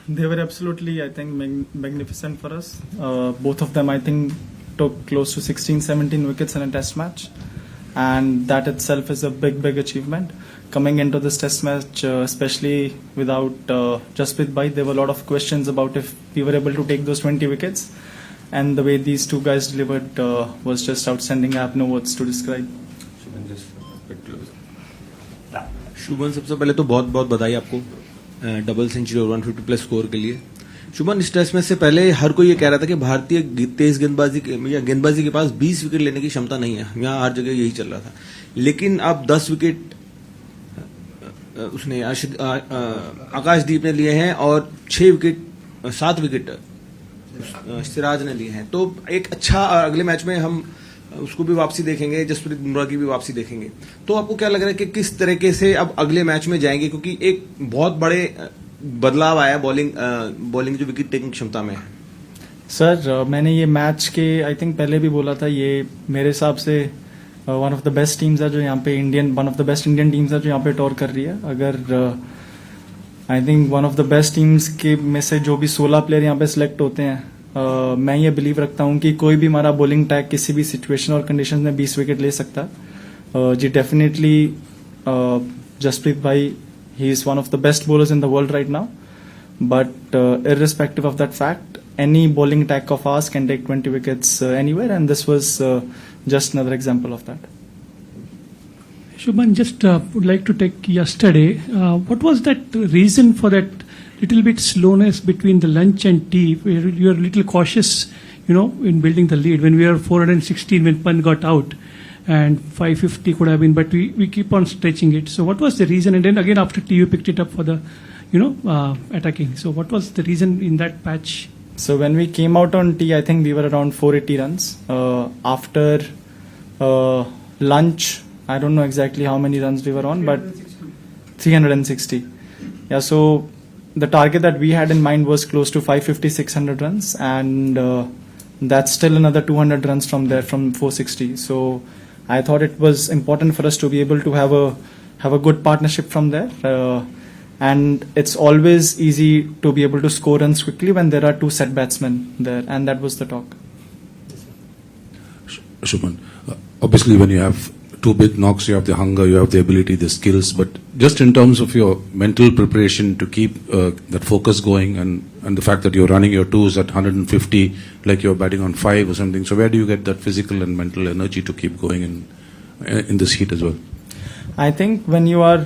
They were absolutely, I think, magnificent for us. Both of them, I think, took close to 16, 17 wickets in a test match. And that itself is a big achievement. Coming into this test match, especially without Jasprit Bhai, there were a lot of questions about if we were able to take those 20 wickets. And the way these two guys delivered was just outstanding. I have no words to describe. शुभन, सबसे पहले तो बहुत बहुत बधाई आपको double century और 150 plus score के लिए। शुभन, इस टेस्ट मैच से पहले हर कोई ये कह रहा था कि भारतीय तेज गेंदबाजी के पास 20 विकेट लेने की क्षमता नहीं है, यहाँ हर जगह यही चल रहा था। लेकिन अब 10 विकेट उसने आकाश दीप ने लिए हैं और 7 विकेट सिराज ने लिए हैं। तो एक अच्छा, अगले मैच में हम उसको भी वापसी देखेंगे, जसप्रीत बुमराह की भी वापसी देखेंगे। तो आपको क्या लग रहा है कि किस तरीके से अब अगले मैच में जाएंगे, क्योंकि एक बहुत बड़े बदलाव आया बॉलिंग जो विकेट टेकिंग क्षमता में है? सर, मैंने ये मैच के आई थिंक पहले भी बोला था, ये मेरे हिसाब से one of the best teams है जो यहाँ पे one of the best Indian teams है जो यहाँ पे टॉर कर रही है। अगर I think one of the best teams के में से जो भी 16 प्लेयर यहाँ पे सिलेक्ट होते हैं, मैं ये बिलीव रखता हूँ कि कोई भी हमारा बॉलिंग टैग किसी भी सिचुएशन और कंडीशन में 20 विकेट ले सकता है। जी डेफिनेटली जसप्रीत भाई, he is one of the best bowlers in the world right now, but irrespective of that fact, any bowling attack of ours can take 20 wickets anywhere, and this was just another example of that. Shubman, just would like to take yesterday. What was that reason for that little bit slowness between the lunch and tea, where you were a little cautious, in building the lead when we were 416 when Pant got out? And 550 could have been, but we keep on stretching it. So what was the reason? And then again after tea you picked it up for the, attacking. So what was the reason in that patch? So when we came out on tea, I think we were around 480 runs. After lunch, I don't know exactly how many runs we were on, but 360. Yeah, so the target that we had in mind was close to 550, 600 runs, and that's still another 200 runs from there, from 460. So I thought it was important for us to be able to have a good partnership from there, and it's always easy to be able to score runs quickly when there are two set batsmen there, and that was the talk. Shubman, obviously when you have two big knocks, you have the hunger, you have the ability, the skills, but just in terms of your mental preparation to keep that focus going, and the fact that you're running your twos at 150 like you're batting on 5 or something, so where do you get that physical and mental energy to keep going in this heat as well? I think when you are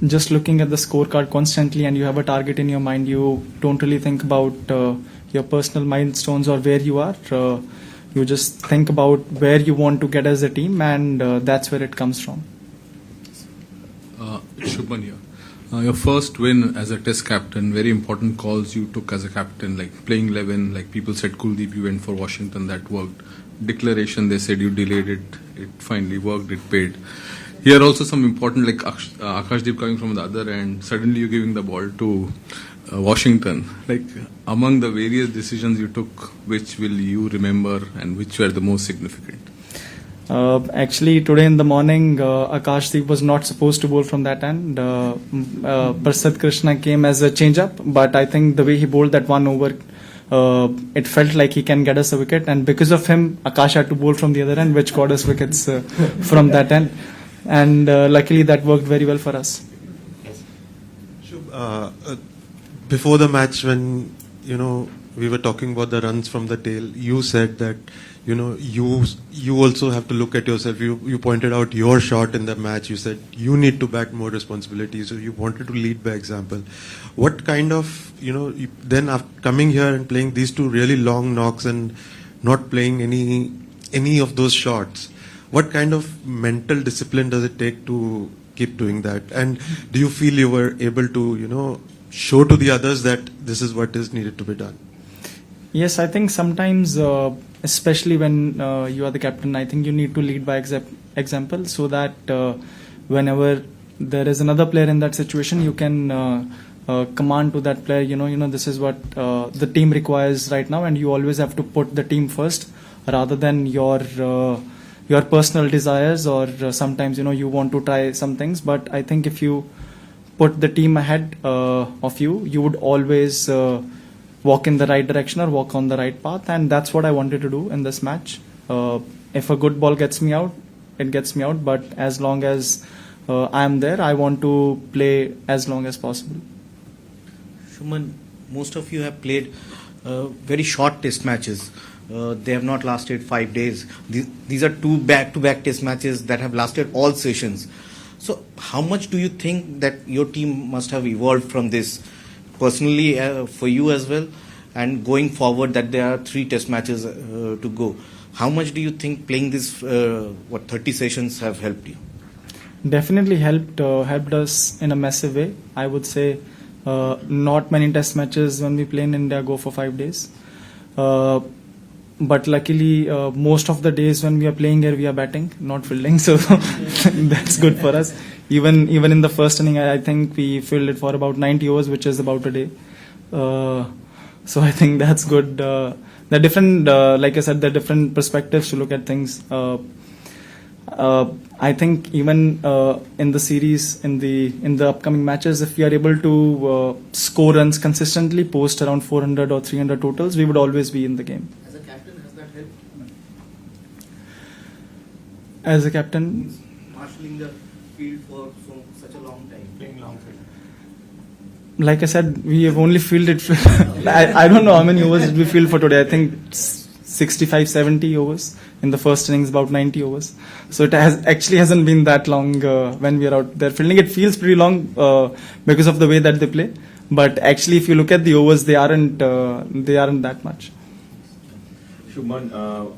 just looking at the scorecard constantly and you have a target in your mind, you don't really think about your personal milestones or where you are. You just think about where you want to get as a team, and that's where it comes from. Shubman here. Your first win as a test captain, very important calls you took as a captain, like playing 11, like people said Kuldeep, you went for Washington, that worked. Declaration, they said you delayed it, it finally worked, it paid. Here also some important, like Akash Deep coming from the other end, suddenly you're giving the ball to Washington. Like among the various decisions you took, which will you remember and which were the most significant? Actually, today in the morning, Akash Deep was not supposed to bowl from that end. Prasad Krishna came as a change-up, but I think the way he bowled that one over, it felt like he can get us a wicket, and because of him, Akash had to bowl from the other end, which got us wickets from that end. And luckily that worked very well for us. Before the match, when we were talking about the runs from the tail, you said that you also have to look at yourself. You pointed out your shot in the match. You said you need to back more responsibility, so you wanted to lead by example. What kind of then after coming here and playing these two really long knocks and not playing any of those shots, what kind of mental discipline does it take to keep doing that? And do you feel you were able to show to the others that this is what is needed to be done? Yes, I think sometimes, especially when you are the captain, I think you need to lead by example, so that whenever there is another player in that situation, you can command to that player, this is what the team requires right now, and you always have to put the team first rather than your personal desires, or sometimes you want to try some things. But I think if you put the team ahead of you, you would always walk in the right direction or walk on the right path, and that's what I wanted to do in this match. If a good ball gets me out, it gets me out, but as long as I am there, I want to play as long as possible. Shubman, most of you have played very short test matches. They have not lasted 5 days. These are 2 back-to-back test matches that have lasted all sessions. So how much do you think that your team must have evolved from this personally for you as well, and going forward that there are 3 test matches to go? How much do you think playing this 30 sessions have helped you? Definitely helped us in a massive way. I would say not many test matches when we play in India go for 5 days. But luckily, most of the days when we are playing here, we are batting, not fielding. So that's good for us. Even in the first inning, I think we fielded for about 90 overs, which is about a day. So I think that's good. The different, like I said, the different perspectives to look at things. I think even in the series, in the upcoming matches, if we are able to score runs consistently, post around 400 or 300 totals, we would always be in the game. As a captain, has that helped? As a captain, Marshalling the field for such a long time. Playing long field. like I said, we have only fielded. I don't know how many overs did we field for today. I think 65, 70 overs. In the first innings, about 90 overs. So it hasn't been that long when we are out there fielding. It feels pretty long because of the way that they play. But actually, if you look at the overs, they aren't that much. Shubman,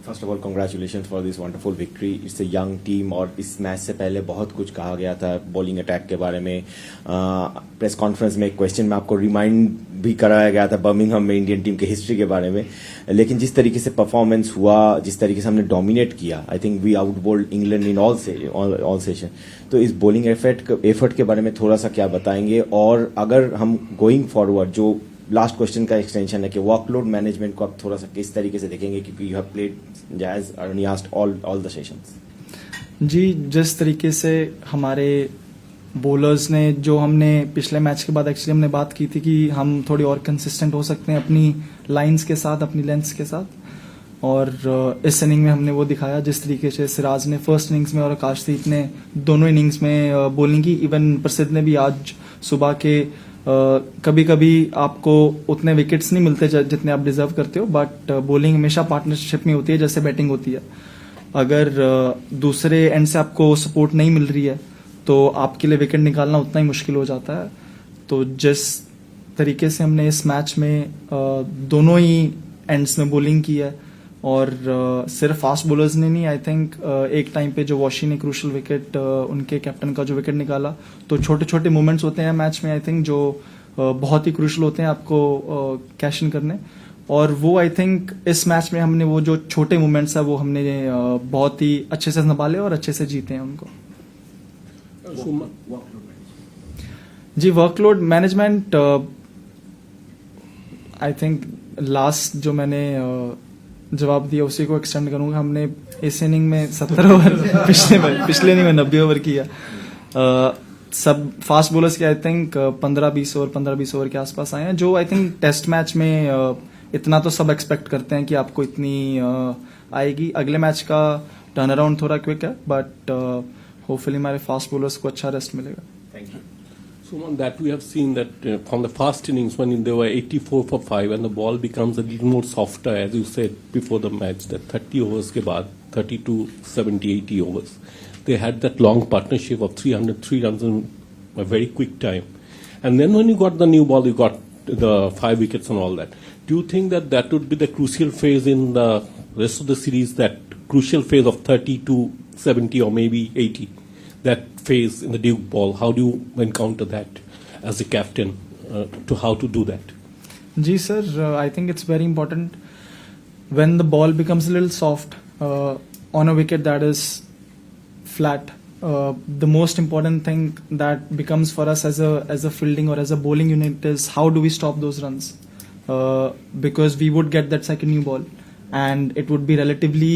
first of all, congratulations for this wonderful victory. It's a young team और इस match से पहले बहुत कुछ कहा गया था bowling attack के बारे में. प्रेस कॉन्फ्रेंस में एक क्वेश्चन में आपको रिमाइंड भी कराया गया था बर्मिंघम में इंडियन टीम के हिस्ट्री के बारे में. लेकिन जिस तरीके से परफॉर्मेंस हुआ, जिस तरीके से हमने डोमिनेट किया, I think we outbowled England in all session. तो इस बॉलिंग एफर्ट के बारे में थोड़ा सा क्या बताएंगे, और अगर हम गोइंग फॉरवर्ड जो लास्ट क्वेश्चन का एक्सटेंशन है कि वर्कलोड मैनेजमेंट को आप थोड़ा सा किस तरीके से देखेंगे, क्योंकि you have played jazz Ernie asked all the sessions. जी, जिस तरीके से हमारे बॉलर्स ने, जो हमने पिछले मैच के बाद एक्चुअली हमने बात की थी कि हम थोड़ी और कंसिस्टेंट हो सकते हैं अपनी लाइंस के साथ, अपनी लेंथ्स के साथ, और इस इनिंग में हमने वो दिखाया. जिस तरीके से सिराज ने फर्स्ट इनिंग्स में और आकाशदीप ने दोनों इनिंग्स में बॉलिंग की, इवन प्रसिद्ध ने भी आज सुबह के कभी कभी आपको उतने विकेट्स नहीं मिलते जितने आप डिजर्व करते हो, बट बॉलिंग हमेशा पार्टनरशिप में होती है जैसे बैटिंग होती है. अगर दूसरे एंड से आपको सपोर्ट नहीं मिल रही है तो आपके लिए विकेट निकालना उतना ही मुश्किल हो जाता है. तो जिस तरीके से हमने इस मैच में दोनों ही एंड्स में बॉलिंग की है, और सिर्फ फास्ट बॉलर्स ने नहीं, आई थिंक एक टाइम पे जो वॉशी ने क्रूशल विकेट, उनके कैप्टन का जो विकेट निकाला, तो छोटे छोटे मोमेंट्स होते हैं मैच में आई थिंक जो बहुत ही क्रूशल होते हैं आपको कैश इन करने. और वो आई थिंक इस मैच में हमने वो जो छोटे मोमेंट्स है वो हमने बहुत ही अच्छे से संभाले और अच्छे से जीते हैं उनको. जी, workload management I think last जो मैंने जवाब दिया उसी को एक्सटेंड करूंगा. हमने इस इनिंग में 70 ओवर पिछले इनिंग में 90 ओवर किया. सब फास्ट बॉलर्स के आई थिंक 15-20 ओवर के आसपास आए हैं, जो आई थिंक टेस्ट मैच में इतना तो सब एक्सपेक्ट करते हैं कि आपको इतनी आएगी. अगले मैच का टर्न अराउंड थोड़ा क्विक है, बट होपफुली हमारे फास्ट बॉलर्स को अच्छा रेस्ट मिलेगा. Thank you. So on that we have seen that from the first innings when they were 84 for 5 and the ball becomes a little more softer, as you said before the match, that 30 overs ke baad 30 to 70, 80 overs, they had that long partnership of 303 runs in a very quick time. And then when you got the new ball, you got the 5 wickets and all that. Do you think that that would be the crucial phase in the rest of the series, that crucial phase of 30 to 70 or maybe 80? That phase in the Duke ball, how do you encounter that as a captain to how to do that? जी sir, I think it's very important when the ball becomes a little soft on a wicket that is flat. The most important thing that becomes for us as a fielding or as a bowling unit is how do we stop those runs, because we would get that second new ball and it would be relatively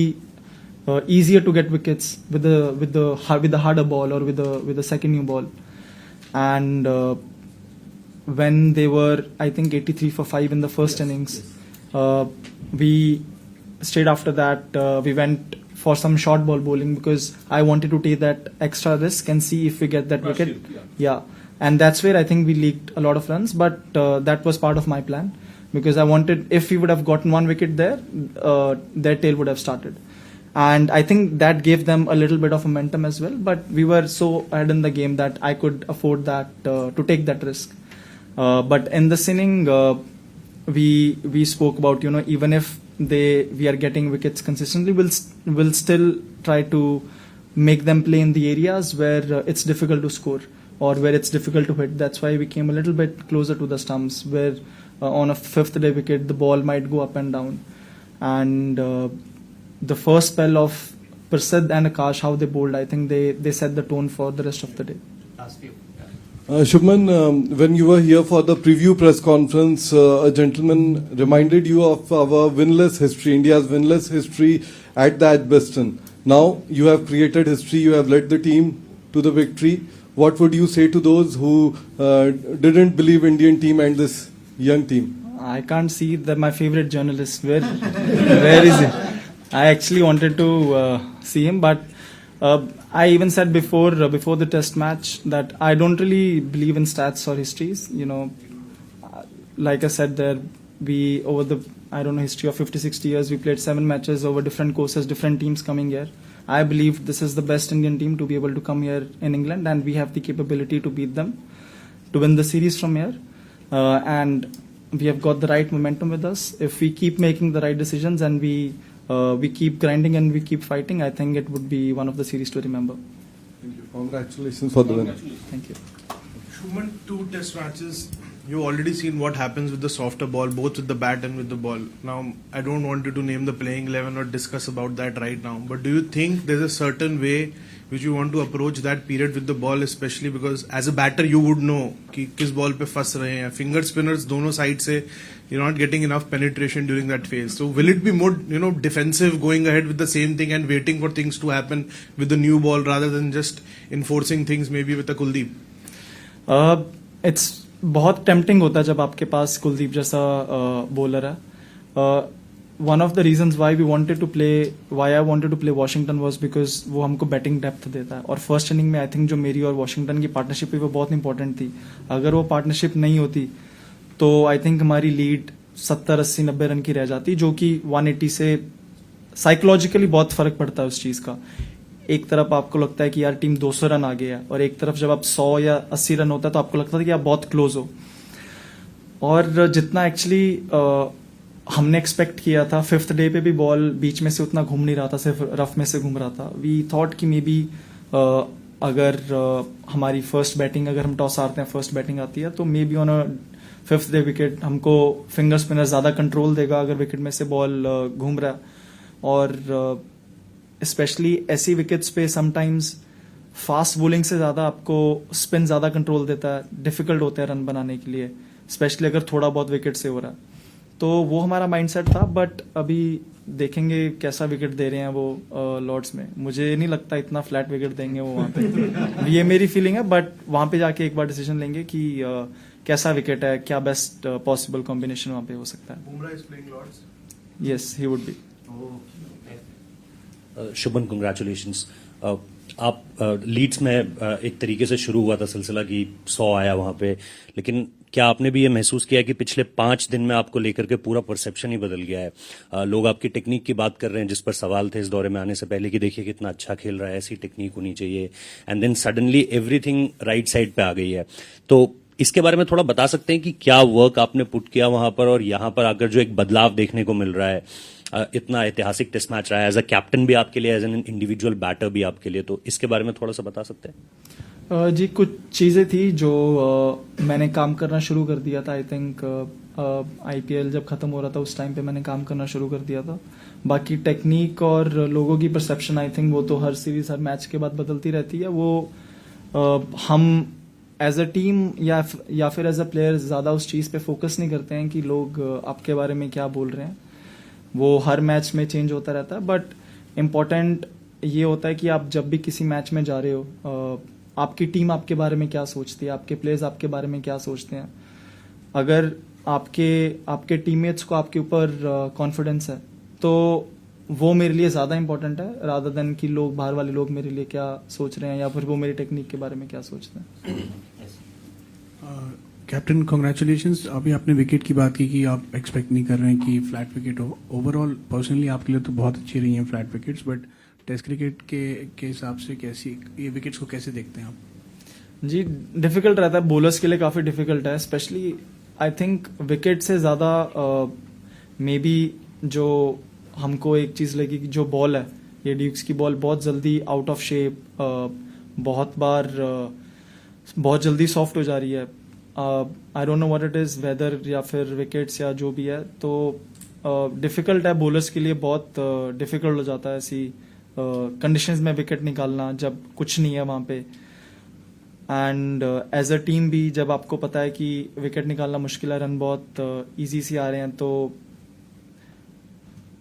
easier to get wickets with the harder ball or with the second new ball. and when they were, I think, 83 for 5 in the first innings, we stayed after that. We went for some short ball bowling because I wanted to take that extra risk and see if we get that wicket. Yeah, and that's where I think we leaked a lot of runs, but that was part of my plan because I wanted, if we would have gotten one wicket there, their tail would have started. And I think that gave them a little bit of momentum as well, but we were so ahead in the game that I could afford that, to take that risk. But in this inning, we spoke about, even if we are getting wickets consistently, we'll still try to make them play in the areas where it's difficult to score or where it's difficult to hit. That's why we came a little bit closer to the stumps, where on a fifth day wicket the ball might go up and down. And the first spell of Prasid and Akash, how they bowled, I think they set the tone for the rest of the day. Shubman, when you were here for the preview press conference, a gentleman reminded you of our winless history, India's winless history at the Edgbaston. Now you have created history, you have led the team to the victory. What would you say to those who didn't believe Indian team and this young team? I can't see my favorite journalist. Where is he? I actually wanted to see him, but I even said before the test match that I don't really believe in stats or histories. Like I said, we over the history of 50-60 years, we played 7 matches over different courses, different teams coming here. I believe this is the best Indian team to be able to come here in England, and we have the capability to beat them, to win the series from here, and we have got the right momentum with us. If we keep making the right decisions and we keep grinding and we keep fighting, I think it would be one of the series to remember. Thank you. Congratulations for the win. Thank you. Shubman, 2 test matches. You've already seen what happens with the softer ball, both with the bat and with the ball. Now, I don't want you to name the playing 11 or discuss about that right now. But do you think there's a certain way which you want to approach that period with the ball, especially because as a batter you would know कि किस ball पे फंस रहे हैं. Finger spinners दोनों side से you're not getting enough penetration during that phase. So will it be more defensive, going ahead with the same thing and waiting for things to happen with the new ball rather than just enforcing things maybe with a Kuldeep? It's बहुत tempting होता है जब आपके पास कुलदीप जैसा bowler है. One of the reasons why I wanted to play Washington was because वो हमको batting depth देता है, और फर्स्ट इनिंग में आई थिंक जो मेरी और वॉशिंगटन की पार्टनरशिप हुई वो बहुत इंपॉर्टेंट थी. अगर वो पार्टनरशिप नहीं होती तो आई थिंक हमारी लीड 70-80-90 रन की रह जाती, जो कि 180 से साइकोलॉजिकली बहुत फर्क पड़ता है उस चीज का. एक तरफ आपको लगता है कि यार टीम 200 रन आ गया, और एक तरफ जब आप 100 या 80 रन होता है तो आपको लगता है कि आप बहुत क्लोज हो. और जितना एक्चुअली हमने एक्सपेक्ट किया था, 5th डे पे भी बॉल बीच में से उतना घूम नहीं रहा था, सिर्फ रफ में से घूम रहा था. वी थॉट कि मे बी अगर हमारी फर्स्ट बैटिंग, अगर हम टॉस हारते हैं, फर्स्ट बैटिंग आती है, तो may be on a 5th day wicket हमको फिंगर स्पिनर ज्यादा कंट्रोल देगा अगर विकेट में से बॉल घूम रहा है. और स्पेशली ऐसी विकेट्स पे समटाइम्स फास्ट बॉलिंग से ज्यादा आपको स्पिन ज्यादा कंट्रोल देता है, डिफिकल्ट होता है रन बनाने के लिए, स्पेशली अगर थोड़ा बहुत विकेट से हो रहा है. तो वो हमारा माइंडसेट था. बट अभी देखेंगे कैसा विकेट दे रहे हैं वो लॉर्ड्स में. मुझे नहीं लगता इतना फ्लैट विकेट देंगे वो वहां पे. ये मेरी फीलिंग है, बट वहां पे जाके एक बार डिसीजन लेंगे कि कैसा विकेट है, क्या बेस्ट पॉसिबल कॉम्बिनेशन वहां पे हो सकता है. Bumrah is playing Lords. Yes, he would be. Shubman, congratulations. आप लीड्स में एक तरीके से शुरू हुआ था सिलसिला कि 100 आया वहां पे, लेकिन क्या आपने भी ये महसूस किया कि पिछले 5 दिन में आपको लेकर के पूरा परसेप्शन ही बदल गया है? लोग आपकी टेक्निक की बात कर रहे हैं, जिस पर सवाल थे इस दौरे में आने से पहले कि देखिए कितना अच्छा खेल रहा है, ऐसी टेक्निक होनी चाहिए, and then suddenly everything right side पे आ गई है. तो इसके बारे में थोड़ा बता सकते हैं कि क्या वर्क आपने पुट किया वहां पर, और यहाँ पर आकर जो एक बदलाव देखने को मिल रहा है. इतना ऐतिहासिक टेस्ट मैच रहा है, एज अ कैप्टन भी आपके लिए, एज एन इंडिविजुअल बैटर भी आपके लिए, तो इसके बारे में थोड़ा सा बता सकते हैं? जी, कुछ चीजें थी जो मैंने काम करना शुरू कर दिया था. आई थिंक IPL जब खत्म हो रहा था उस टाइम पे मैंने काम करना शुरू कर दिया था. बाकी टेक्निक और लोगों की परसेप्शन, आई थिंक वो तो हर सीरीज, हर मैच के बाद बदलती रहती है. वो हम एज अ टीम या फिर एज अ प्लेयर ज्यादा उस चीज पे फोकस नहीं करते हैं कि लोग आपके बारे में क्या बोल रहे हैं. वो हर मैच में चेंज होता रहता है. बट इम्पोर्टेंट ये होता है कि आप जब भी किसी मैच में जा रहे हो, आपकी टीम आपके बारे में क्या सोचती है, आपके प्लेयर्स आपके बारे में क्या सोचते हैं. अगर आपके टीममेट्स को आपके ऊपर कॉन्फिडेंस है तो वो मेरे लिए ज़्यादा इंपॉर्टेंट है रादर देन कि लोग बाहर वाले लोग मेरे लिए क्या सोच रहे हैं या फिर वो मेरी टेक्निक के बारे में क्या सोचते हैं. Captain congratulations. अभी आपने विकेट की बात की कि आप एक्सपेक्ट नहीं कर रहे हैं कि फ्लैट विकेट हो. ओवरऑल पर्सनली आपके लिए तो बहुत अच्छी रही हैं flat wickets, but test cricket के हिसाब से कैसी ये विकेट्स को कैसे देखते हैं आप? जी, डिफिकल्ट रहता है, बोलर्स के लिए काफ़ी डिफिकल्ट है. स्पेशली आई थिंक विकेट से ज़्यादा मे बी जो हमको एक चीज़ लगी कि जो बॉल है, ये ड्यूक्स की बॉल बहुत जल्दी आउट ऑफ शेप, बहुत जल्दी सॉफ्ट हो जा रही है. I don't know what it is, weather या फिर विकेट्स या जो भी है. तो डिफिकल्ट है बोलर्स के लिए, बहुत डिफिकल्ट हो जाता है ऐसी कंडीशंस में विकेट निकालना जब कुछ नहीं है वहाँ पे. एंड एज अ टीम भी जब आपको पता है कि विकेट निकालना मुश्किल है, रन बहुत ईजी से आ रहे हैं, तो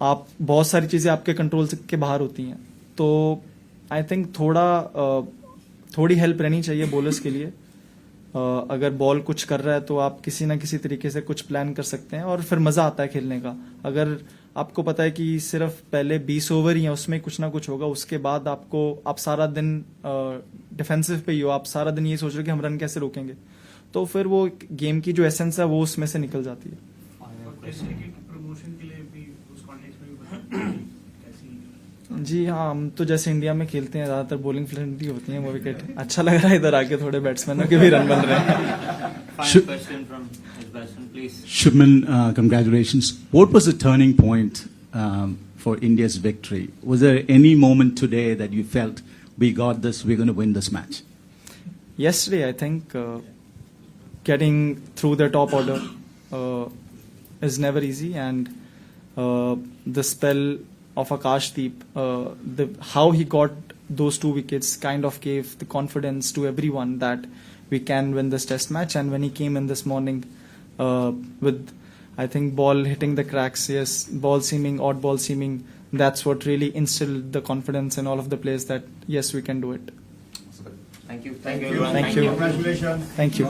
आप बहुत सारी चीज़ें आपके कंट्रोल के बाहर होती हैं. तो आई थिंक थोड़ी हेल्प रहनी चाहिए बॉलर्स के लिए. अगर बॉल कुछ कर रहा है तो आप किसी ना किसी तरीके से कुछ प्लान कर सकते हैं और फिर मज़ा आता है खेलने का. अगर आपको पता है कि सिर्फ पहले 20 ओवर ही हैं, उसमें कुछ ना कुछ होगा, उसके बाद आप सारा दिन डिफेंसिव पे ही हो, आप सारा दिन ये सोच रहे हो कि हम रन कैसे रोकेंगे, तो फिर वो गेम की जो एसेंस है वो उसमें से निकल जाती है. जी हाँ, हम तो जैसे इंडिया में खेलते हैं ज़्यादातर बॉलिंग फ्रेंडली होती है वो विकेट. अच्छा लग रहा है इधर आके थोड़े बैट्समैनों के भी रन बन रहे हैं. Shubman, congratulations. What was the turning point for India's victory? Was there any moment today that you felt we got this, we're going to win this match? Yesterday, I think getting through the top order is never easy, and the spell of Akash Deep, how he got those 2 wickets kind of gave the confidence to everyone that we can win this test match. And when he came in this morning with, I think, ball hitting the cracks, yes, ball seaming, odd ball seaming, that's what really instilled the confidence in all of the players that yes, we can do it. Thank you. Thank you. Congratulations. Thank you.